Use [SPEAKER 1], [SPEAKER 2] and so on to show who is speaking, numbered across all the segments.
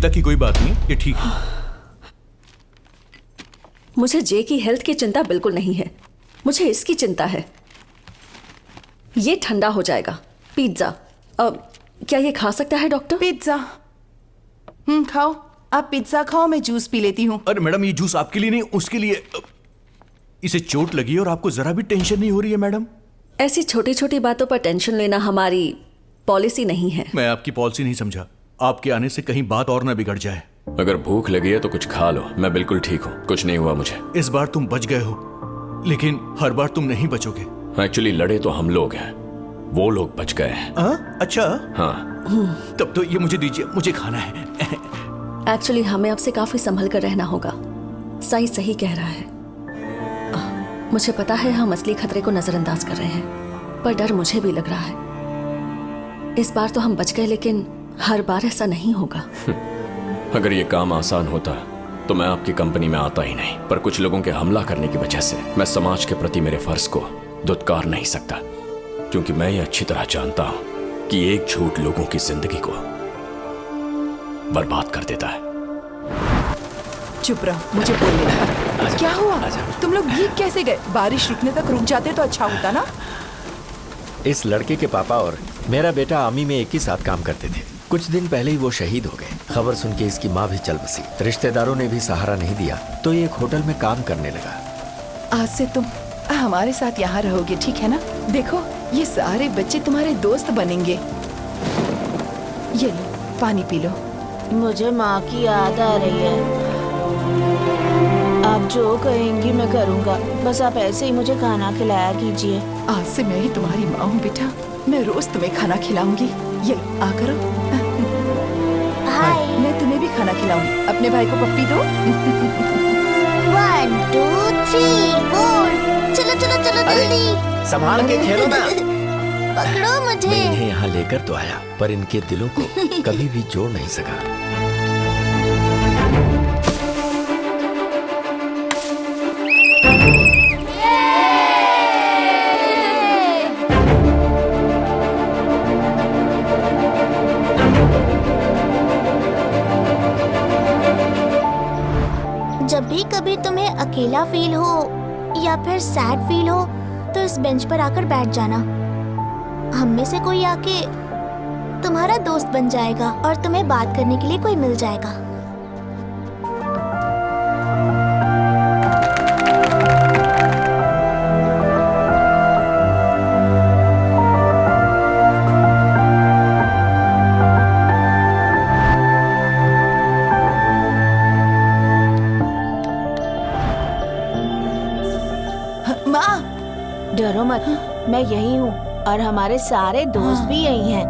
[SPEAKER 1] चिंता की कोई बात नहीं, ये ठीक है।
[SPEAKER 2] मुझे जे की हेल्थ की चिंता बिल्कुल नहीं है, मुझे इसकी चिंता है। ये ठंडा हो जाएगा। पिज्जा, क्या ये खा सकता है डॉक्टर?
[SPEAKER 3] पिज्जा? खाओ, आप पिज्जा खाओ, मैं जूस पी लेती हूँ।
[SPEAKER 1] अरे मैडम, ये जूस आपके लिए नहीं, उसके लिए। इसे चोट लगी है और आपको जरा भी टेंशन नहीं हो रही है मैडम?
[SPEAKER 2] ऐसी छोटी छोटी बातों पर टेंशन लेना हमारी पॉलिसी नहीं है।
[SPEAKER 1] मैं आपकी पॉलिसी नहीं समझा। आपके आने से कहीं बात और ना बिगड़ जाए।
[SPEAKER 4] अगर भूख लगी है तो कुछ खा लो, मैं बिल्कुल ठीक हूँ, कुछ नहीं हुआ मुझे।
[SPEAKER 1] इस बार तुम बच गए हो, लेकिन हर बार तुम नहीं बचोगे।
[SPEAKER 4] एक्चुअली लड़े तो हम लोग हैं, वो लोग बच गए हैं।
[SPEAKER 1] अच्छा,
[SPEAKER 4] हाँ।
[SPEAKER 1] तब तो ये मुझे दीजिए, मुझे खाना है।
[SPEAKER 2] एक्चुअली हमें आपसे काफी संभल कर रहना होगा। साई सही कह रहा है। मुझे पता है हम असली खतरे को नजरअंदाज कर रहे हैं, पर डर मुझे भी लग रहा है। इस बार तो हम बच गए, लेकिन हर बार ऐसा नहीं होगा।
[SPEAKER 4] अगर ये काम आसान होता तो मैं आपकी कंपनी में आता ही नहीं, पर कुछ लोगों के हमला करने की वजह से मैं समाज के प्रति मेरे फर्ज को दुत्कार नहीं सकता, क्योंकि मैं ये अच्छी तरह जानता हूं कि एक झूठ लोगों की जिंदगी को बर्बाद कर देता है।
[SPEAKER 3] चुप रहो, मुझे बोलने दो। क्या हुआ? तुम लोग भीग कैसे गए? बारिश रुकने तक रुक जाते तो अच्छा होता ना।
[SPEAKER 5] इस लड़के के पापा और मेरा बेटा आर्मी में एक ही साथ काम करते थे। कुछ दिन पहले ही वो शहीद हो गए। खबर सुन के इसकी माँ भी चल बसी। रिश्तेदारों ने भी सहारा नहीं दिया तो ये एक होटल में काम करने लगा।
[SPEAKER 3] आज से तुम हमारे साथ यहाँ रहोगे, ठीक है ना? देखो, ये सारे बच्चे तुम्हारे दोस्त बनेंगे। ये लो, पानी पी लो।
[SPEAKER 6] मुझे माँ की याद आ रही है। आप जो कहेंगी मैं करूँगा, बस आप ऐसे ही मुझे खाना खिलाया कीजिए।
[SPEAKER 3] आज से मैं ही तुम्हारी माँ हूँ बेटा, मैं रोज तुम्हें खाना खिलाऊंगी। ये लो, आ करो।
[SPEAKER 7] हाय।
[SPEAKER 3] मैं तुम्हें भी खाना खिलाऊंगी। अपने भाई को पप्पी दो।
[SPEAKER 7] 1 2 3 4। चलो चलो चलो जल्दी।
[SPEAKER 5] संभाल के खेलो ना।
[SPEAKER 7] पकड़ो मुझे।
[SPEAKER 5] मैं इन्हें यहाँ लेकर तो आया, पर इनके दिलों को कभी भी जोड़ नहीं सका।
[SPEAKER 7] जब भी कभी तुम्हें अकेला फील हो या फिर सैड फील हो तो इस बेंच पर आकर बैठ जाना। हम में से कोई आके तुम्हारा दोस्त बन जाएगा और तुम्हें बात करने के लिए कोई मिल जाएगा।
[SPEAKER 6] डरो मत, मैं यही हूँ और हमारे सारे दोस्त भी यही हैं।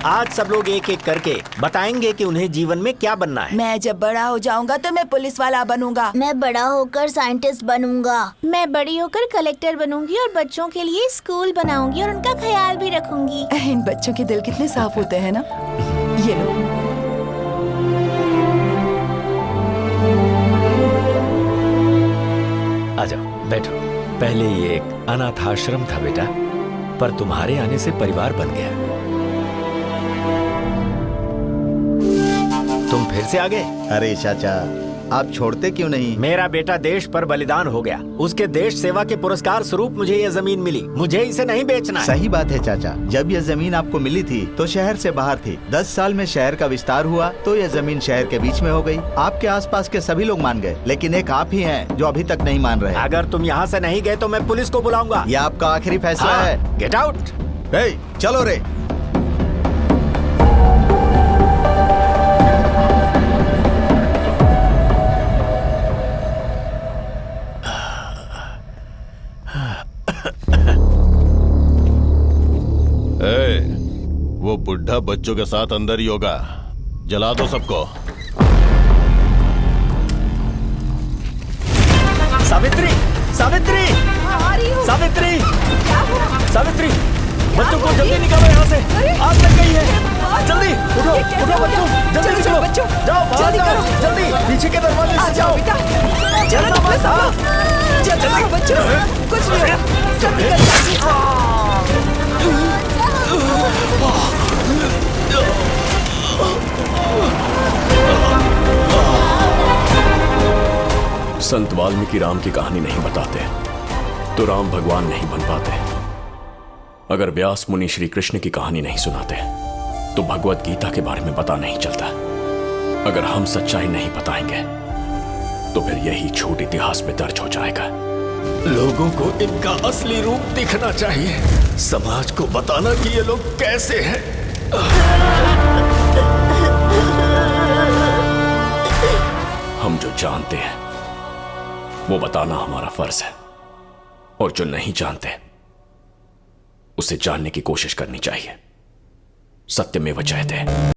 [SPEAKER 5] आज सब लोग एक एक करके बताएंगे कि उन्हें जीवन में क्या बनना है।
[SPEAKER 3] मैं जब बड़ा हो जाऊंगा तो मैं पुलिस वाला बनूंगा।
[SPEAKER 7] मैं बड़ा होकर साइंटिस्ट बनूंगा।
[SPEAKER 6] मैं बड़ी होकर कलेक्टर बनूंगी और बच्चों के लिए स्कूल बनाऊंगी और उनका ख्याल भी रखूंगी।
[SPEAKER 3] इन बच्चों के दिल कितने साफ होते हैं ना। ये लो।
[SPEAKER 5] आ जाओ, बैठो। पहले ये एक अनाथ आश्रम था बेटा, पर तुम्हारे आने से परिवार बन गया। तुम फिर से आ गए।
[SPEAKER 8] अरे चाचा, आप छोड़ते क्यों नहीं?
[SPEAKER 5] मेरा बेटा देश पर बलिदान हो गया। उसके देश सेवा के पुरस्कार स्वरूप मुझे ये जमीन मिली। मुझे इसे नहीं बेचना है।
[SPEAKER 8] सही बात है चाचा, जब यह जमीन आपको मिली थी तो शहर से बाहर थी। 10 साल में शहर का विस्तार हुआ तो यह जमीन शहर के बीच में हो गई। आपके आसपास के सभी लोग मान गए, लेकिन एक आप ही हैं जो अभी तक नहीं मान रहे।
[SPEAKER 5] अगर तुम यहाँ से नहीं गए तो मैं पुलिस को बुलाऊंगा।
[SPEAKER 8] यह आपका आखिरी फैसला है।
[SPEAKER 5] Get out.
[SPEAKER 8] चलो रे।
[SPEAKER 9] वो बुढ़ा बच्चों के साथ अंदर ही होगा। जला दो सबको।
[SPEAKER 5] सावित्री, सावित्री, सावित्री, सावित्री, बच्चों को जल्दी निकालो यहाँ से। आग लग गई है। जल्दी उठो, उठो बच्चों, जल्दी उठो। जाओ बाहर जाओ, जल्दी पीछे के दरवाजे से जाओ। जल्दी बच्चों,
[SPEAKER 3] कुछ नहीं।
[SPEAKER 4] संत वाल्मीकि राम की कहानी नहीं बताते तो राम भगवान नहीं बन पाते। अगर व्यास मुनि श्री कृष्ण की कहानी नहीं सुनाते तो भगवत गीता के बारे में पता नहीं चलता। अगर हम सच्चाई नहीं बताएंगे तो फिर यही झूठ इतिहास में दर्ज हो जाएगा।
[SPEAKER 10] लोगों को इनका असली रूप दिखना चाहिए, समाज को बताना कि ये लोग कैसे हैं।
[SPEAKER 4] हम जो जानते हैं वो बताना हमारा फर्ज है, और जो नहीं जानते उसे जानने की कोशिश करनी चाहिए। सत्यमेव जयते।